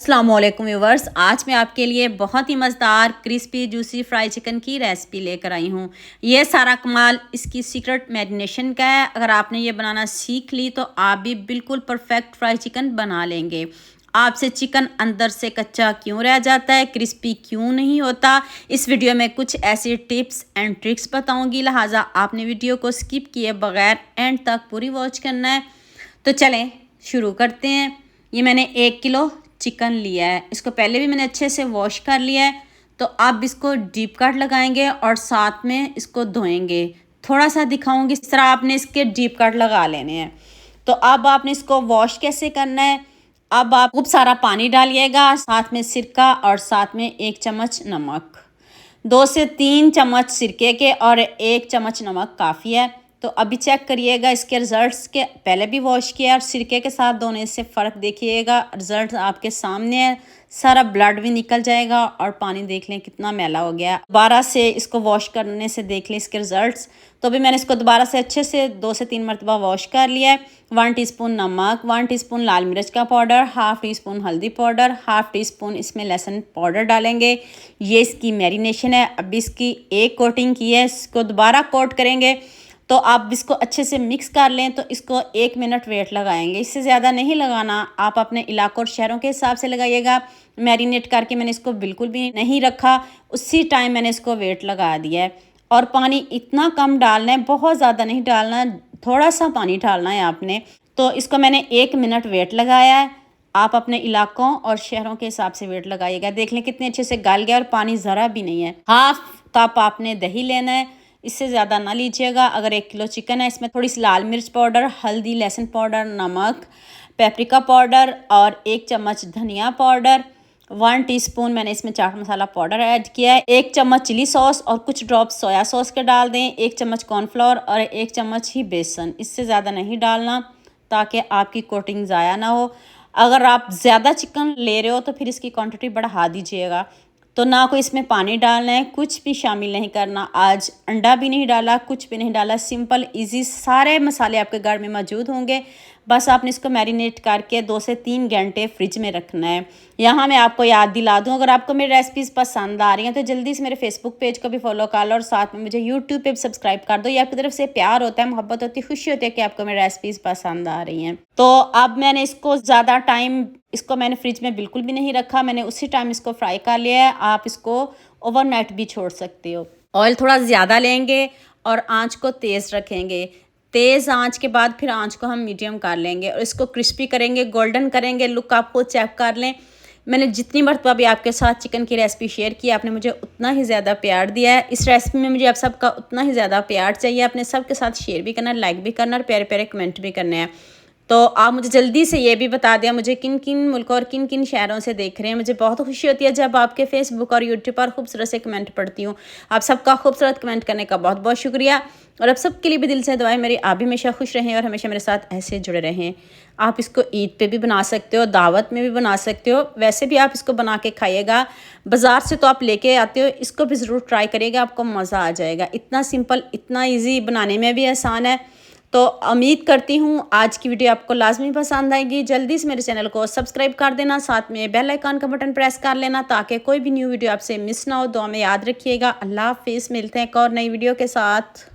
अस्सलामुअलैकुम व्यूवर्स, आज मैं आपके लिए बहुत ही मज़ेदार क्रिस्पी जूसी फ्राई चिकन की रेसिपी लेकर आई हूँ। ये सारा कमाल इसकी सीक्रेट मैरिनेशन का है। अगर आपने ये बनाना सीख ली तो आप भी बिल्कुल परफेक्ट फ्राई चिकन बना लेंगे। आपसे चिकन अंदर से कच्चा क्यों रह जाता है, क्रिस्पी क्यों नहीं होता, इस वीडियो में कुछ ऐसे टिप्स एंड ट्रिक्स बताऊँगी, लिहाजा आपने वीडियो को स्किप किए बगैर एंड तक पूरी वॉच करना है। तो चलें शुरू करते हैं। ये मैंने 1 किलो चिकन लिया है। इसको पहले भी मैंने अच्छे से वॉश कर लिया है। तो अब इसको डीप कट लगाएंगे और साथ में इसको धोएंगे। थोड़ा सा दिखाऊंगी इस तरह आपने इसके डीप कट लगा लेने हैं। तो अब आपने इसको वॉश कैसे करना है। अब आप खूब सारा पानी डालिएगा, साथ में सिरका और साथ में 1 चम्मच नमक। 2 से 3 चम्मच सिरके के और 1 चम्मच नमक काफ़ी है। तो अभी चेक करिएगा इसके रिज़ल्ट्स के। पहले भी वॉश किया और सिरके के साथ धोने से फ़र्क देखिएगा, रिज़ल्ट आपके सामने है। सारा ब्लड भी निकल जाएगा और पानी देख लें कितना मैला हो गया। दोबारा से इसको वॉश करने से देख लें इसके रिज़ल्ट्स। तो अभी मैंने इसको दोबारा से अच्छे से 2 से 3 मरतबा वॉश कर लिया है। 1 टीस्पून नमक, 1 टीस्पून लाल मिर्च का पाउडर, हाफ़ टी स्पून हल्दी पाउडर, हाफ़ टी स्पून इसमें लहसुन पाउडर डालेंगे। ये इसकी मैरिनेशन है। अभी इसकी एक कोटिंग की है, इसको दोबारा कोट करेंगे। तो आप इसको अच्छे से मिक्स कर लें। तो इसको 1 मिनट वेट लगाएंगे, इससे ज़्यादा नहीं लगाना। आप अपने इलाकों और शहरों के हिसाब से लगाइएगा। मैरिनेट करके मैंने इसको बिल्कुल भी नहीं रखा, उसी टाइम मैंने इसको वेट लगा दिया है। और पानी इतना कम डालना है, बहुत ज़्यादा नहीं डालना, थोड़ा सा पानी डालना है आपने। तो इसको मैंने 1 मिनट वेट लगाया है। आप अपने इलाकों और शहरों के हिसाब से वेट लगाइएगा। देख लें कितने अच्छे से गल गया और पानी ज़रा भी नहीं है। हाफ कप आपने दही लेना है, इससे ज़्यादा ना लीजिएगा। अगर 1 किलो चिकन है, इसमें थोड़ी सी लाल मिर्च पाउडर, हल्दी, लहसुन पाउडर, नमक, पेपरिका पाउडर और 1 चम्मच धनिया पाउडर, 1 टीस्पून मैंने इसमें चाट मसाला पाउडर ऐड किया है, 1 चम्मच चिली सॉस और कुछ ड्रॉप सोया सॉस के डाल दें, 1 चम्मच कॉर्नफ्लोर और 1 चम्मच ही बेसन। इससे ज़्यादा नहीं डालना ताकि आपकी कोटिंग ज़ाया ना हो। अगर आप ज़्यादा चिकन ले रहे हो तो फिर इसकी क्वांटिटी बढ़ा दीजिएगा। तो ना कोई इसमें पानी डालना है, कुछ भी शामिल नहीं करना। आज अंडा भी नहीं डाला, कुछ भी नहीं डाला, सिंपल इजी। सारे मसाले आपके घर में मौजूद होंगे। बस आपने इसको मैरिनेट करके 2 से 3 घंटे फ्रिज में रखना है। यहाँ मैं आपको याद दिला दूँ, अगर आपको मेरी रेसिपीज़ पसंद आ रही हैं तो जल्दी से मेरे फेसबुक पेज को भी फॉलो कर लो और साथ में मुझे यूट्यूब पे भी सब्सक्राइब कर दो। ये आपकी तरफ से प्यार होता है, मोहब्बत होती है, खुशी होती है कि आपको मेरी रेसिपीज़ पसंद आ रही हैं। तो अब मैंने इसको ज़्यादा टाइम मैंने फ्रिज में बिल्कुल भी नहीं रखा, मैंने उसी टाइम इसको फ्राई कर लिया है। आप इसको ओवरनाइट भी छोड़ सकते हो। ऑयल थोड़ा ज़्यादा लेंगे और आंच को तेज़ रखेंगे। तेज़ आंच के बाद फिर आंच को हम मीडियम कर लेंगे और इसको क्रिस्पी करेंगे, गोल्डन करेंगे। लुक आपको चेक कर लें। मैंने जितनी मरतबा भी आपके साथ चिकन की रेसिपी शेयर की, आपने मुझे उतना ही ज़्यादा प्यार दिया है। इस रेसिपी में मुझे आप सबका उतना ही ज़्यादा प्यार चाहिए। अपने सबके साथ शेयर भी करना, लाइक भी करना और प्यारे प्यारे कमेंट भी करने हैं। तो आप मुझे जल्दी से ये भी बता दें मुझे किन किन मुल्कों और किन किन शहरों से देख रहे हैं। मुझे बहुत खुशी होती है जब आपके फेसबुक और यूट्यूब पर खूबसूरत से कमेंट पढ़ती हूँ। आप सबका खूबसूरत कमेंट करने का बहुत बहुत शुक्रिया। और अब सबके लिए भी दिल से दुआएं मेरी, आप भी हमेशा खुश रहें और हमेशा मेरे साथ ऐसे जुड़े रहें। आप इसको ईद पे भी बना सकते हो, दावत में भी बना सकते हो, वैसे भी आप इसको बना के खाइएगा। बाज़ार से तो आप लेके आते हो, इसको भी ज़रूर ट्राई करिएगा, आपको मज़ा आ जाएगा। इतना सिंपल, इतना ईजी, बनाने में भी आसान है। तो उम्मीद करती हूँ आज की वीडियो आपको लाजमी पसंद आएगी। जल्दी से मेरे चैनल को सब्सक्राइब कर देना, साथ में बेल आइकन का बटन प्रेस कर लेना ताकि कोई भी न्यू वीडियो आपसे मिस ना हो। दुआ में याद रखिएगा। अल्लाह हाफिज़, मिलते हैं एक और नई वीडियो के साथ।